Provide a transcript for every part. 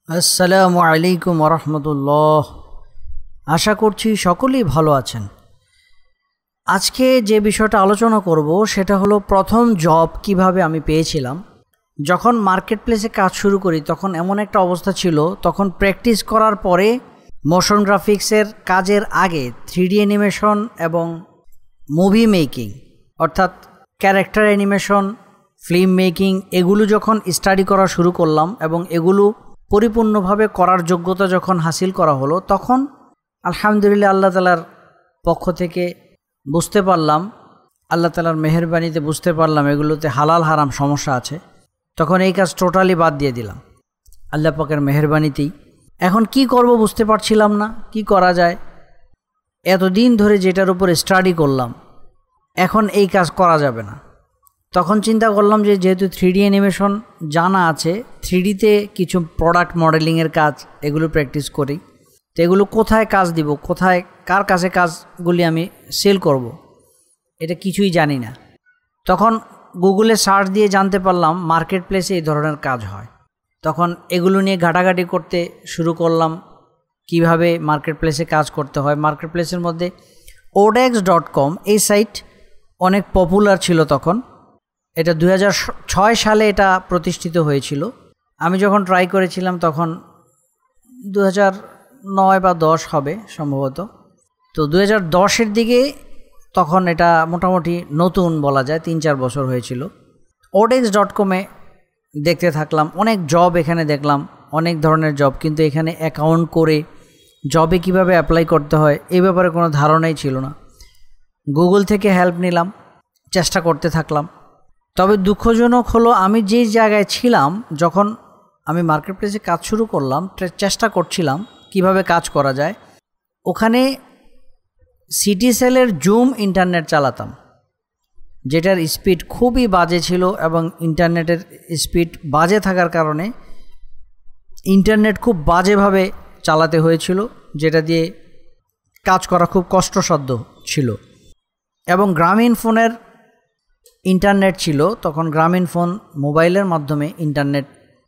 আসসালামু আলাইকুম রহমতুল্লাহ। আশা করছি সকলেই ভালো আছেন। আজকে যে বিষয়টা আলোচনা করব সেটা হলো প্রথম জব কিভাবে আমি পেয়েছিলাম। যখন মার্কেট প্লেসে কাজ শুরু করি তখন এমন একটা অবস্থা ছিল, তখন প্র্যাকটিস করার পরে মোশন গ্রাফিক্সের কাজের আগে 3D অ্যানিমেশন এবং মুভি মেকিং অর্থাৎ ক্যারেক্টার অ্যানিমেশন, ফিল্ম মেকিং এগুলো যখন স্টাডি করা শুরু করলাম এবং এগুলো পরিপূর্ণভাবে করার যোগ্যতা যখন হাসিল করা হলো, তখন আলহামদুলিল্লাহ আল্লাহ তাআলার পক্ষ থেকে বুঝতে পারলাম, আল্লাহ তাআলার মেহেরবানিতে বুঝতে পারলাম এগুলোতে হালাল হারাম সমস্যা আছে। তখন এই কাজ টোটালি বাদ দিয়ে দিলাম আল্লাহ পাকের মেহেরবানিতেই। এখন কি করব বুঝতে পারছিলাম না, কি করা যায়। এতদিন ধরে যেটার উপর স্টাডি করলাম, এখন এই কাজ করা যাবে না। তখন চিন্তা করলাম যে যেহেতু 3D অ্যানিমেশন জানা আছে, 3Dতে কিছু প্রোডাক্ট মডেলিংয়ের কাজ এগুলো প্র্যাকটিস করি। তো এগুলো কোথায় কাজ দিব, কোথায় কার কাছে কাজগুলি আমি সেল করব, এটা কিছুই জানি না। তখন গুগলে সার্চ দিয়ে জানতে পারলাম মার্কেট প্লেসে এই ধরনের কাজ হয়। তখন এগুলো নিয়ে ঘাটাঘাটি করতে শুরু করলাম, কিভাবে মার্কেট প্লেসে কাজ করতে হয়। মার্কেট প্লেসের মধ্যে odex.com এই সাইট অনেক পপুলার ছিল তখন। এটা 2006 সালে এটা প্রতিষ্ঠিত হয়েছিল। আমি যখন ট্রাই করেছিলাম তখন 2009 বা 10 হবে সম্ভবত। তো 2010-এর দিকে তখন এটা মোটামুটি নতুন বলা যায়, 3-4 বছর হয়েছিল। odex.com-এ দেখতে থাকলাম, অনেক জব এখানে দেখলাম, অনেক ধরনের জব, কিন্তু এখানে অ্যাকাউন্ট করে জবে কিভাবে অ্যাপ্লাই করতে হয় এই ব্যাপারে কোনো ধারণাই ছিল না। গুগল থেকে হেল্প নিলাম, চেষ্টা করতে থাকলাম। তবে দুঃখজনক হলো আমি যে জায়গায় ছিলাম যখন আমি মার্কেট প্লেসে কাজ শুরু করলাম, চেষ্টা করছিলাম কিভাবে কাজ করা যায়, ওখানে সিটি সেলের জুম ইন্টারনেট চালাতাম, যেটার স্পিড খুবই বাজে ছিল এবং ইন্টারনেটের স্পিড বাজে থাকার কারণে ইন্টারনেট খুব বাজেভাবে চালাতে হয়েছিল, যেটা দিয়ে কাজ করা খুব কষ্টসাধ্য ছিল। এবং গ্রামীণ ফোনের ইন্টারনেট ছিল তখন, গ্রামীণ ফোন মোবাইলের মাধ্যমে ইন্টারনেট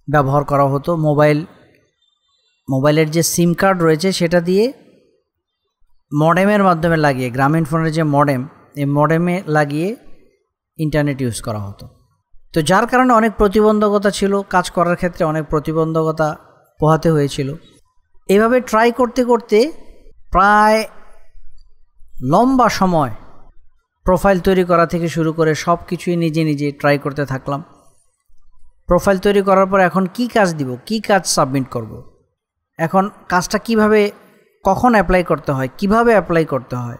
ব্যবহার করা হতো। মোবাইলের যে সিম কার্ড রয়েছে সেটা দিয়ে মডেমের মাধ্যমে লাগিয়ে, গ্রামীণ ফোনের যে মডেম, এই মডেমে লাগিয়ে ইন্টারনেট ইউজ করা হতো। তো যার কারণে অনেক প্রতিবন্ধকতা ছিল, কাজ করার ক্ষেত্রে অনেক প্রতিবন্ধকতা পোহাতে হয়েছিল। এভাবে ট্রাই করতে করতে প্রায় লম্বা সময় প্রোফাইল তৈরি করা থেকে শুরু করে সব কিছুই নিজে নিজে ট্রাই করতে থাকলাম। প্রোফাইল তৈরি করার পর এখন কি কাজ দিব, কি কাজ সাবমিট করব, এখন কাজটা কিভাবে, কখন অ্যাপ্লাই করতে হয়, কিভাবে অ্যাপ্লাই করতে হয়,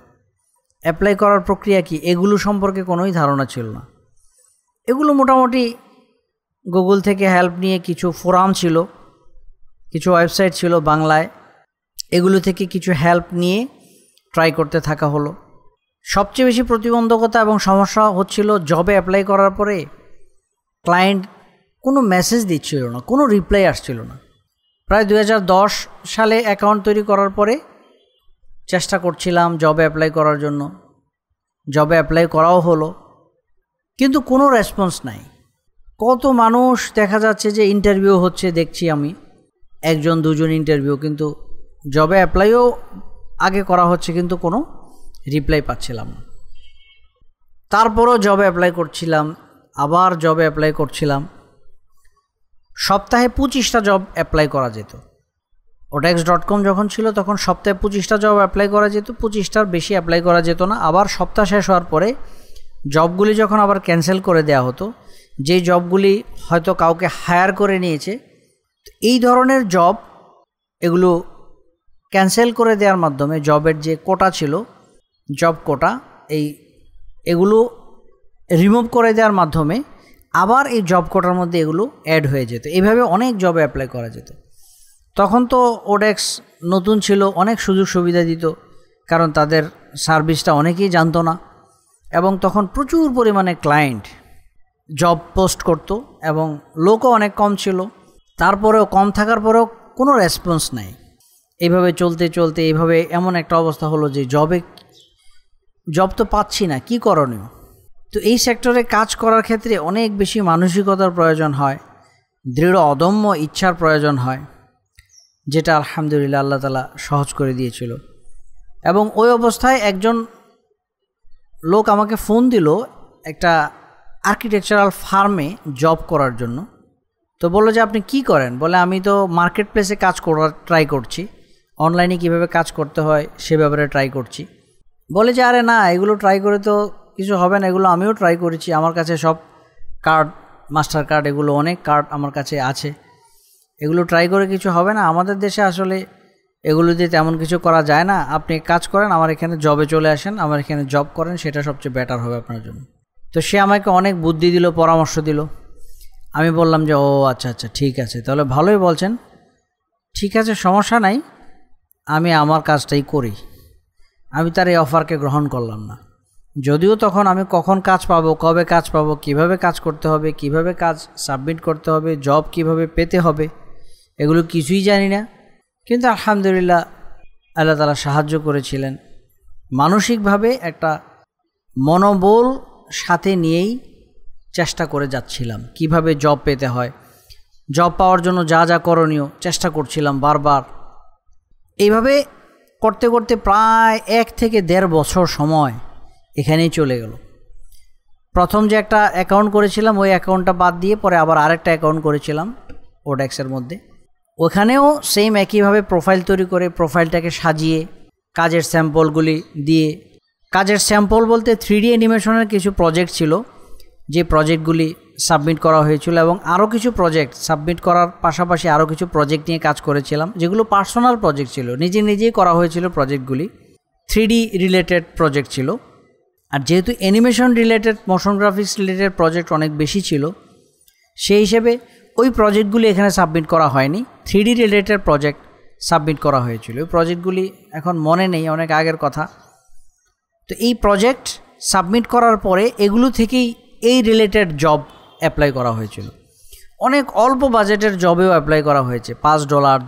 অ্যাপ্লাই করার প্রক্রিয়া কি, এগুলো সম্পর্কে কোনোই ধারণা ছিল না। এগুলো মোটামুটি গুগল থেকে হেল্প নিয়ে, কিছু ফোরাম ছিল, কিছু ওয়েবসাইট ছিল বাংলায়, এগুলো থেকে কিছু হেল্প নিয়ে ট্রাই করতে থাকা হলো। সবচেয়ে বেশি প্রতিবন্ধকতা এবং সমস্যা হচ্ছিল জবে অ্যাপ্লাই করার পরে ক্লায়েন্ট কোনো মেসেজ দিচ্ছিল না, কোনো রিপ্লাই আসছিল না। প্রায় 2010 সালে অ্যাকাউন্ট তৈরি করার পরে চেষ্টা করছিলাম জবে অ্যাপ্লাই করার জন্য, জবে অ্যাপ্লাই করাও হলো, কিন্তু কোনো রেসপন্স নাই। কত মানুষ দেখা যাচ্ছে যে ইন্টারভিউ হচ্ছে দেখছি আমি, 1-2জন ইন্টারভিউ, কিন্তু জবে অ্যাপ্লাইও আগে করা হচ্ছে কিন্তু কোনো রিপ্লাই পাচ্ছিলাম না। তারপরও জবে অ্যাপ্লাই করছিলাম, আবার জবে অ্যাপ্লাই করছিলাম। সপ্তাহে 25টা জব অ্যাপ্লাই করা যেত। odex.com যখন ছিল তখন সপ্তাহে 25টা জব অ্যাপ্লাই করা যেত, 25টার বেশি অ্যাপ্লাই করা যেত না। আবার সপ্তাহ শেষ হওয়ার পরে জবগুলি যখন আবার ক্যান্সেল করে দেওয়া হতো, যেই জবগুলি হয়তো কাউকে হায়ার করে নিয়েছে, এই ধরনের জব এগুলো ক্যান্সেল করে দেওয়ার মাধ্যমে জবের যে কোটা ছিল, জব কোটা, এগুলো রিমুভ করে দেওয়ার মাধ্যমে আবার এই জব কোটার মধ্যে এগুলো অ্যাড হয়ে যেত। এইভাবে অনেক জবে অ্যাপ্লাই করা যেত। তখন তো ওডেক্স নতুন ছিল, অনেক সুযোগ সুবিধা দিত, কারণ তাদের সার্ভিসটা অনেকেই জানতো না, এবং তখন প্রচুর পরিমাণে ক্লায়েন্ট জব পোস্ট করত এবং লোকও অনেক কম ছিল। তারপরেও, কম থাকার পরেও কোনো রেসপন্স নাই। এইভাবে চলতে চলতে এইভাবে এমন একটা অবস্থা হলো যে জব তো পাচ্ছি না, কি করণীয়। তো এই সেক্টরে কাজ করার ক্ষেত্রে অনেক বেশি মানসিকতার প্রয়োজন হয়, দৃঢ় অদম্য ইচ্ছার প্রয়োজন হয়। যেটা আলহামদুলিল্লাহ আল্লাহ তাআলা সহজ করে দিয়েছিল। এবং ওই অবস্থায় একজন লোক আমাকে ফোন দিল একটা আর্কিটেকচারাল ফার্মে জব করার জন্য। তো বললো যে আপনি কি করেন? বলে আমি তো মার্কেট প্লেসে কাজ করার ট্রাই করছি, অনলাইনে কিভাবে কাজ করতে হয় সে ব্যাপারে ট্রাই করছি। বলে যে আরে না, এগুলো ট্রাই করে তো কিছু হবে না, এগুলো আমিও ট্রাই করেছি, আমার কাছে সব কার্ড, মাস্টার কার্ড, এগুলো অনেক কার্ড আমার কাছে আছে, এগুলো ট্রাই করে কিছু হবে না, আমাদের দেশে আসলে এগুলো দিয়ে তেমন কিছু করা যায় না, আপনি কাজ করেন আমার এখানে জবে চলে আসেন, আমার এখানে জব করেন, সেটা সবচেয়ে বেটার হবে আপনার জন্য। তো সে আমাকে অনেক বুদ্ধি দিল, পরামর্শ দিল। আমি বললাম যে ও আচ্ছা আচ্ছা ঠিক আছে, তাহলে ভালোই বলছেন, ঠিক আছে সমস্যা নাই, আমি আমার কাজটাই করি। আমি তার এই অফারকে গ্রহণ করলাম না, যদিও তখন আমি কখন কাজ পাবো, কবে কাজ পাবো, কিভাবে কাজ করতে হবে, কিভাবে কাজ সাবমিট করতে হবে, জব কিভাবে পেতে হবে, এগুলো কিছুই জানি না। কিন্তু আলহামদুলিল্লাহ আল্লাহ তাআলা সাহায্য করেছিলেন। মানসিকভাবে একটা মনোবল সাথে নিয়েই চেষ্টা করে যাচ্ছিলাম কিভাবে জব পেতে হয়, জব পাওয়ার জন্য যা যা করণীয় চেষ্টা করছিলাম বারবার। এইভাবে করতে করতে প্রায় 1 থেকে 1.5 বছর সময় এখানেই চলে গেল। প্রথম যে একটা অ্যাকাউন্ট করেছিলাম ওই অ্যাকাউন্টটা বাদ দিয়ে পরে আবার আরেকটা অ্যাকাউন্ট করেছিলাম ওডেক্সের মধ্যে। ওখানেও সেম একইভাবে প্রোফাইল তৈরি করে প্রোফাইলটাকে সাজিয়ে কাজের স্যাম্পলগুলি দিয়ে, কাজের স্যাম্পল বলতে 3D অ্যানিমেশনের কিছু প্রজেক্ট ছিল, যে প্রজেক্টগুলি সাবমিট করা হয়েছিল, এবং আরও কিছু প্রজেক্ট সাবমিট করার পাশাপাশি আরও কিছু প্রজেক্ট নিয়ে কাজ করেছিলাম, যেগুলো পার্সোনাল প্রজেক্ট ছিল, নিজেই করা হয়েছিল প্রজেক্টগুলি, 3D রিলেটেড প্রজেক্ট ছিল। আর যেহেতু animation related, motion graphics related project অনেক বেশি ছিল, সেই হিসেবে ওই প্রজেক্টগুলি এখানে সাবমিট করা হয়নি, 3D রিলেটেড প্রজেক্ট সাবমিট করা হয়েছিল। ওই প্রজেক্টগুলি এখন মনে নেই, অনেক আগের কথা। তো এই প্রজেক্ট সাবমিট করার পরে এগুলো থেকেই এই রিলেটেড জব অ্যাপ্লাই করা হয়েছিল। অনেক অল্প বাজেটের জবেও অ্যাপ্লাই করা হয়েছে, $5,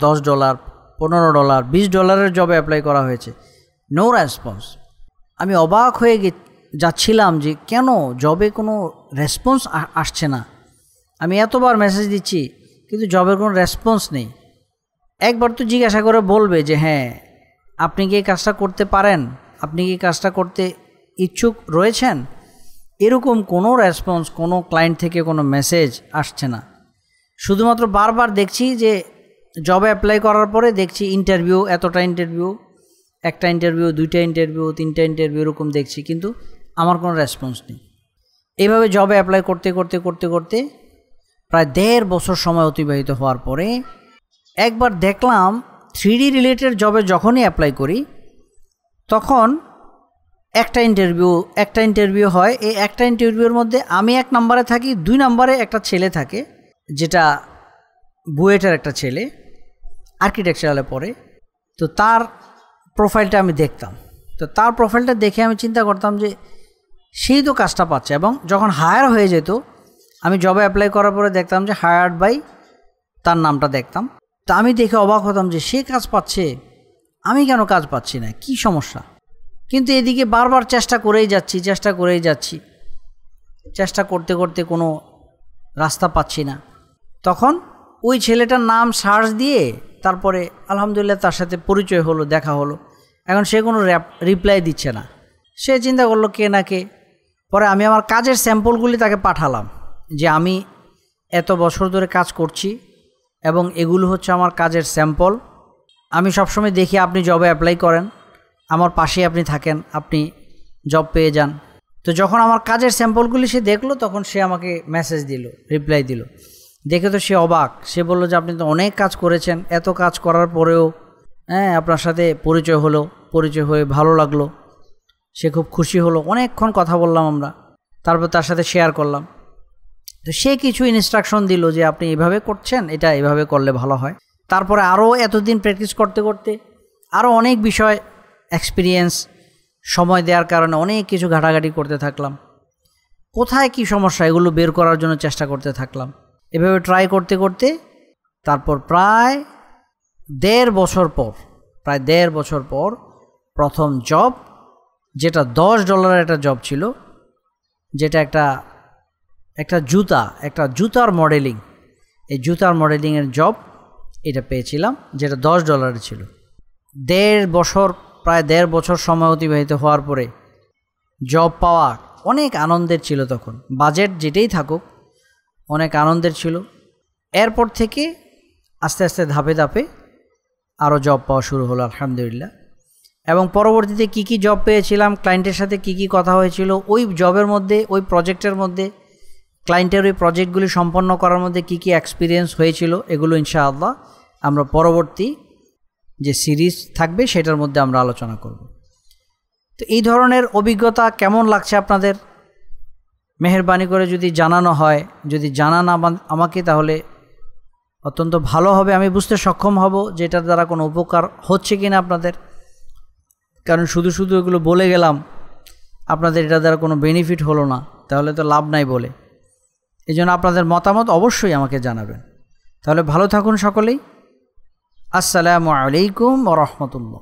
$10, $15, $20 জবে অ্যাপ্লাই করা হয়েছে, নো রেসপন্স। আমি অবাক হয়ে যাচ্ছিলাম যে কেন জবে কোনো রেসপন্স আসছে না, আমি এতবার মেসেজ দিচ্ছি কিন্তু জবের কোনো রেসপন্স নেই। একবার তো জিজ্ঞাসা করে বলবে যে হ্যাঁ আপনি কি এই কাজটা করতে পারেন, আপনি কি কাজটা করতে ইচ্ছুক রয়েছেন, এরকম কোনো রেসপন্স, কোনো ক্লায়েন্ট থেকে কোনো মেসেজ আসছে না। শুধুমাত্র বারবার দেখছি যে জবে অ্যাপ্লাই করার পরে দেখছি ইন্টারভিউ, এতটা ইন্টারভিউ, একটা ইন্টারভিউ, 2টা ইন্টারভিউ, 3টা ইন্টারভিউ, এরকম দেখছি, কিন্তু আমার কোনো রেসপন্স নেই। এইভাবে জবে অ্যাপ্লাই করতে করতে করতে করতে প্রায় 1.5 বছর সময় অতিবাহিত হওয়ার পরে একবার দেখলাম 3D রিলেটেড জবে যখনই অ্যাপ্লাই করি তখন একটা ইন্টারভিউ হয়। এই একটা ইন্টারভিউর মধ্যে আমি 1 নম্বরে থাকি, 2 নম্বরে একটা ছেলে থাকে, যেটা বুয়েটের একটা ছেলে, আর্কিটেকচারালে পড়ে। তো তার প্রোফাইলটা আমি দেখতাম, তো তার প্রোফাইলটা দেখে আমি চিন্তা করতাম যে সেই তো কাজটা পাচ্ছে, এবং যখন হায়ার হয়ে যেত আমি জবে অ্যাপ্লাই করার পরে দেখতাম যে হায়ার্ড বাই তার নামটা দেখতাম। তা আমি দেখে অবাক হতাম যে সে কাজ পাচ্ছে, আমি কেন কাজ পাচ্ছি না, কি সমস্যা। কিন্তু এদিকে বারবার চেষ্টা করেই যাচ্ছি, চেষ্টা করতে করতে কোনো রাস্তা পাচ্ছি না। তখন ওই ছেলেটার নাম সার্চ দিয়ে তারপরে আলহামদুলিল্লাহ তার সাথে পরিচয় হলো, দেখা হলো। এখন সে কোনো রিপ্লাই দিচ্ছে না। সে চিন্তা করলো কে না কে। পরে আমি আমার কাজের স্যাম্পলগুলি তাকে পাঠালাম যে আমি এত বছর ধরে কাজ করছি এবং এগুলো হচ্ছে আমার কাজের স্যাম্পল, আমি সবসময় দেখি আপনি জবে অ্যাপ্লাই করেন, আমার পাশে আপনি থাকেন, আপনি জব পেয়ে যান। তো যখন আমার কাজের স্যাম্পলগুলি সে দেখলো তখন সে আমাকে মেসেজ দিল, রিপ্লাই দিল। দেখে তো সে অবাক। সে বলল যে আপনি তো অনেক কাজ করেছেন, এত কাজ করার পরেও আপনার সাথে পরিচয় হলো, পরিচয় হয়ে ভালো লাগলো। সে খুব খুশি হলো, অনেকক্ষণ কথা বললাম আমরা, তারপর তার সাথে শেয়ার করলাম। তো সে কিছু ইনস্ট্রাকশন দিল যে আপনি এভাবে করছেন, এটা এভাবে করলে ভালো হয়। তারপরে আরও এতদিন প্র্যাকটিস করতে করতে আরও অনেক বিষয় এক্সপিরিয়েন্স, সময় দেওয়ার কারণে অনেক কিছু ঘাটাঘাটি করতে থাকলাম, কোথায় কি সমস্যা এগুলো বের করার জন্য চেষ্টা করতে থাকলাম। এভাবে ট্রাই করতে করতে তারপর প্রায় 1.5 বছর পর প্রথম জব, যেটা $10 একটা জব ছিল, যেটা একটা জুতার মডেলিং, এই জুতার মডেলিংয়ের জব এটা পেয়েছিলাম, যেটা $10 ছিল। প্রায় দেড় বছর সময় অতিবাহিত হওয়ার পরে জব পাওয়া অনেক আনন্দের ছিল। তখন বাজেট যেটাই থাকুক অনেক আনন্দের ছিল। এরপর থেকে আস্তে আস্তে ধাপে ধাপে আরও জব পাওয়া শুরু হলো আলহামদুলিল্লাহ। এবং পরবর্তীতে কি কি জব পেয়েছিলাম, ক্লায়েন্টের সাথে কি কি কথা হয়েছিল, ওই জবের মধ্যে, ওই প্রজেক্টের মধ্যে, ক্লায়েন্টের ওই প্রজেক্টগুলি সম্পন্ন করার মধ্যে কি কি এক্সপিরিয়েন্স হয়েছিল, এগুলো ইনশাআল্লাহ আমরা পরবর্তী যে সিরিজ থাকবে সেটার মধ্যে আমরা আলোচনা করব। তো এই ধরনের অভিজ্ঞতা কেমন লাগছে আপনাদের, মেহেরবানি করে যদি জানানো হয়, যদি জানান আমাকে, তাহলে অত্যন্ত ভালো হবে। আমি বুঝতে সক্ষম হব যে এটার দ্বারা কোনো উপকার হচ্ছে কিনা আপনাদের। কারণ শুধু শুধু এগুলো বলে গেলাম, আপনাদের এটার দ্বারা কোনো বেনিফিট হলো না, তাহলে তো লাভ নাই বলে। এই জন্য আপনাদের মতামত অবশ্যই আমাকে জানাবেন। তাহলে ভালো থাকুন সকলেই। আসসালামু আলাইকুম ওয়া রাহমাতুল্লাহ।